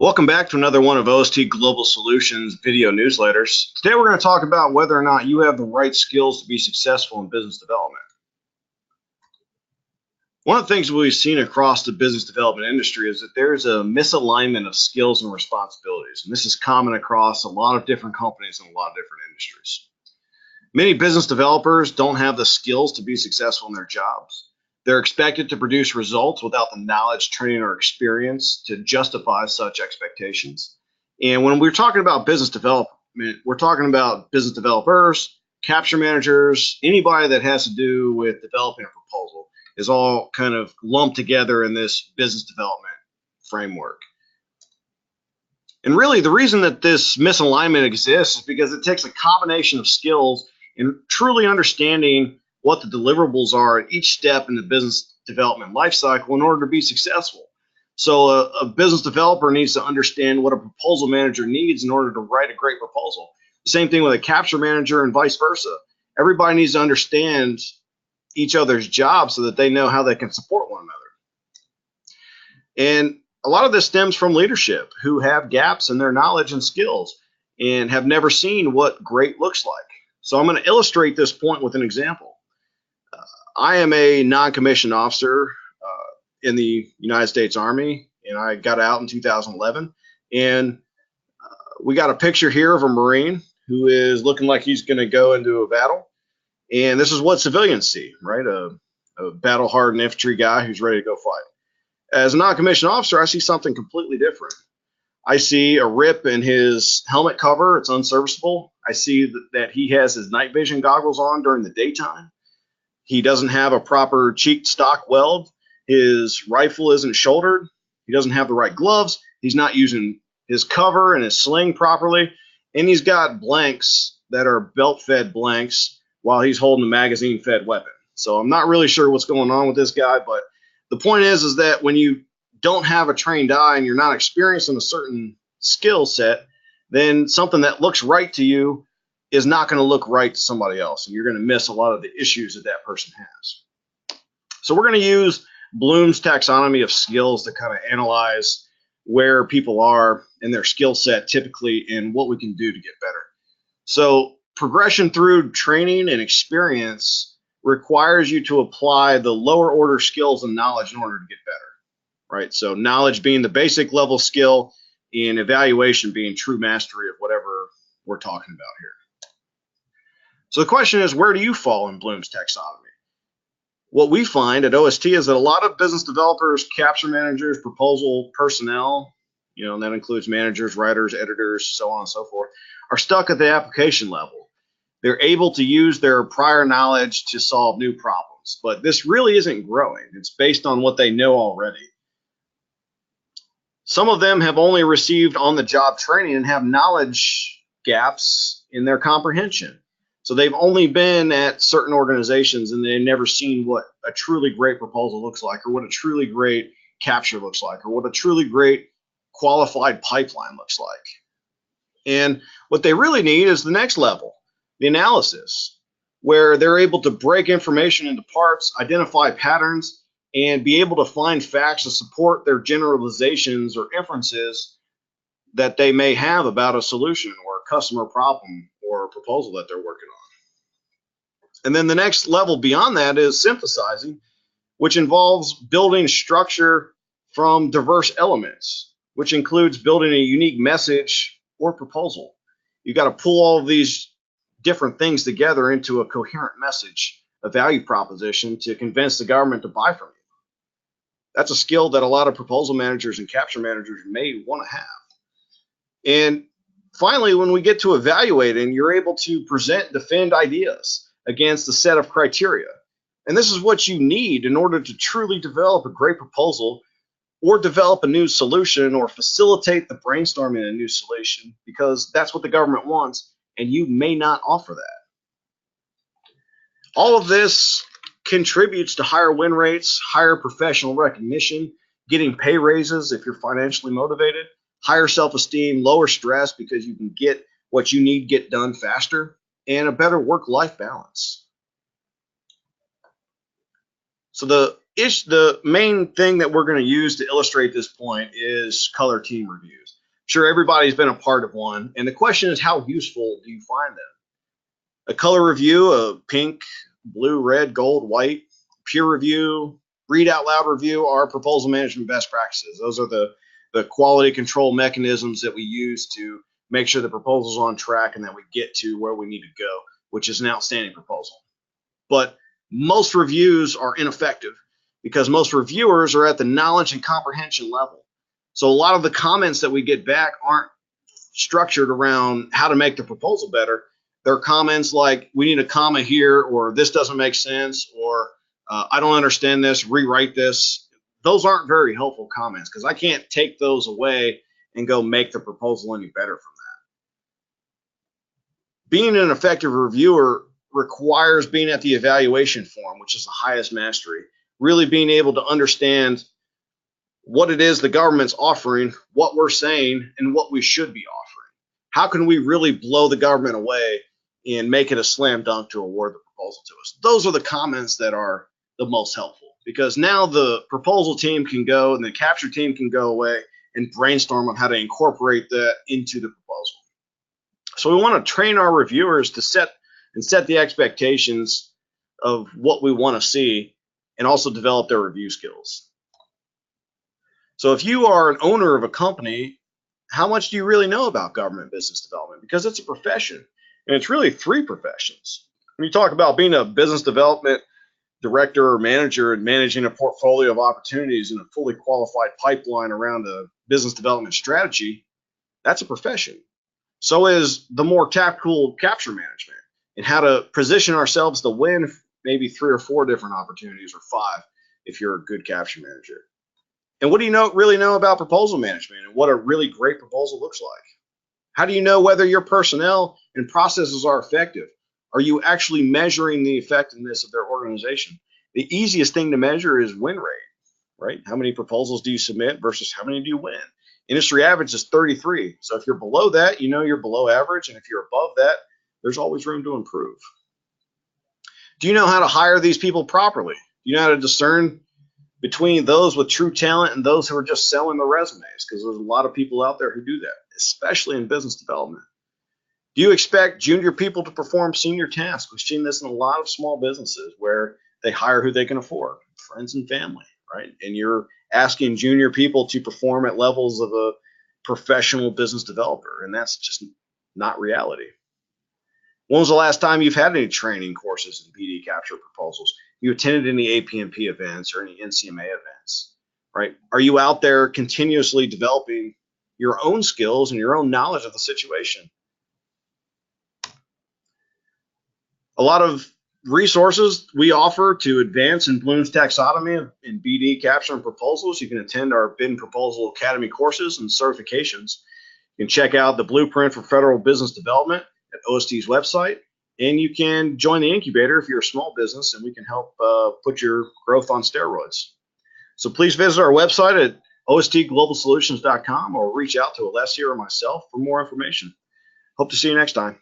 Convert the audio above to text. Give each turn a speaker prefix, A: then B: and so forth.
A: Welcome back to another one of OST Global Solutions video newsletters. Today we're going to talk about whether or not you have the right skills to be successful in business development. One of the things we've seen across the business development industry is that there's a misalignment of skills and responsibilities. And this is common across a lot of different companies and a lot of different industries. Many business developers don't have the skills to be successful in their jobs. They're expected to produce results without the knowledge, training, or experience to justify such expectations. And when we're talking about business development, we're talking about business developers, capture managers, anybody that has to do with developing a proposal is all kind of lumped together in this business development framework. And really, the reason that this misalignment exists is because it takes a combination of skills and truly understanding what the deliverables are at each step in the business development lifecycle in order to be successful. So a business developer needs to understand what a proposal manager needs in order to write a great proposal. Same thing with a capture manager and vice versa. Everybody needs to understand each other's jobs so that they know how they can support one another. And a lot of this stems from leadership who have gaps in their knowledge and skills and have never seen what great looks like. So I'm going to illustrate this point with an example. I am a non-commissioned officer in the United States Army, and I got out in 2011. And we got a picture here of a Marine who is looking like he's going to go into a battle. And this is what civilians see, right? A battle-hardened infantry guy who's ready to go fight. As a non-commissioned officer, I see something completely different. I see a rip in his helmet cover. It's unserviceable. I see that he has his night vision goggles on during the daytime. He doesn't have a proper cheek stock weld. His rifle isn't shouldered. He doesn't have the right gloves. He's not using his cover and his sling properly. And he's got blanks that are belt-fed blanks while he's holding a magazine-fed weapon. So I'm not really sure what's going on with this guy, but the point is that when you don't have a trained eye and you're not experienced in a certain skill set, then something that looks right to you is not going to look right to somebody else, and you're going to miss a lot of the issues that that person has. So we're going to use Bloom's taxonomy of skills to kind of analyze where people are in their skill set typically and what we can do to get better. So progression through training and experience requires you to apply the lower order skills and knowledge in order to get better, right? So knowledge being the basic level skill and evaluation being true mastery of whatever we're talking about here. So the question is, where do you fall in Bloom's taxonomy? What we find at OST is that a lot of business developers, capture managers, proposal personnel, and that includes managers, writers, editors, so on and so forth, are stuck at the application level. They're able to use their prior knowledge to solve new problems, but this really isn't growing. It's based on what they know already. Some of them have only received on-the-job training and have knowledge gaps in their comprehension. So they've only been at certain organizations and they've never seen what a truly great proposal looks like, or what a truly great capture looks like, or what a truly great qualified pipeline looks like. And what they really need is the next level, the analysis, where they're able to break information into parts, identify patterns, and be able to find facts to support their generalizations or inferences that they may have about a solution or a customer problem or a proposal that they're working on. And then the next level beyond that is synthesizing, which involves building structure from diverse elements, which includes building a unique message or proposal. You've got to pull all of these different things together into a coherent message, a value proposition to convince the government to buy from you. That's a skill that a lot of proposal managers and capture managers may want to have. And finally, when we get to evaluating, you're able to present and defend ideas against a set of criteria. And this is what you need in order to truly develop a great proposal or develop a new solution or facilitate the brainstorming of a new solution, because that's what the government wants, and you may not offer that. All of this contributes to higher win rates, higher professional recognition, getting pay raises if you're financially motivated, higher self-esteem, lower stress because you can get what you need get done faster, and a better work-life balance. So the the main thing that we're going to use to illustrate this point is color team reviews. Sure, everybody's been a part of one, and the question is, how useful do you find them? A color review, a pink, blue, red, gold, white, peer review, read out loud review are proposal management best practices. Those are the quality control mechanisms that we use to make sure the proposal's on track and that we get to where we need to go, which is an outstanding proposal. But most reviews are ineffective because most reviewers are at the knowledge and comprehension level. So a lot of the comments that we get back aren't structured around how to make the proposal better. They're comments like, we need a comma here, or this doesn't make sense, or I don't understand this, rewrite this. Those aren't very helpful comments because I can't take those away and go make the proposal any better from that. Being an effective reviewer requires being at the evaluation forum, which is the highest mastery, really being able to understand what it is the government's offering, what we're saying, and what we should be offering. How can we really blow the government away and make it a slam dunk to award the proposal to us? Those are the comments that are the most helpful, because now the proposal team can go and the capture team can go away and brainstorm on how to incorporate that into the proposal. So we want to train our reviewers to set the expectations of what we want to see and also develop their review skills. So if you are an owner of a company, how much do you really know about government business development? Because it's a profession, and it's really three professions. When you talk about being a business development director or manager and managing a portfolio of opportunities in a fully qualified pipeline around a business development strategy, that's a profession. So is the more tactical capture management and how to position ourselves to win maybe 3 or 4 different opportunities, or 5 if you're a good capture manager. And what do you really know about proposal management and what a really great proposal looks like? How do you know whether your personnel and processes are effective? Are you actually measuring the effectiveness of their organization? The easiest thing to measure is win rate, right? How many proposals do you submit versus how many do you win? Industry average is 33. So if you're below that, you know you're below average. And if you're above that, there's always room to improve. Do you know how to hire these people properly? Do you know how to discern between those with true talent and those who are just selling the resumes? Because there's a lot of people out there who do that, especially in business development. Do you expect junior people to perform senior tasks? We've seen this in a lot of small businesses where they hire who they can afford, friends and family, right? And you're asking junior people to perform at levels of a professional business developer, and that's just not reality. When was the last time you've had any training courses in BD capture proposals? You attended any APMP events or any NCMA events, right? Are you out there continuously developing your own skills and your own knowledge of the situation? A lot of resources we offer to advance in Bloom's taxonomy in BD capture and proposals. You can attend our Bid and Proposal Academy courses and certifications. You can check out the blueprint for federal business development at OST's website, and you can join the incubator if you're a small business, and we can help put your growth on steroids. So please visit our website at ostglobalsolutions.com or reach out to Alessia or myself for more information. Hope to see you next time.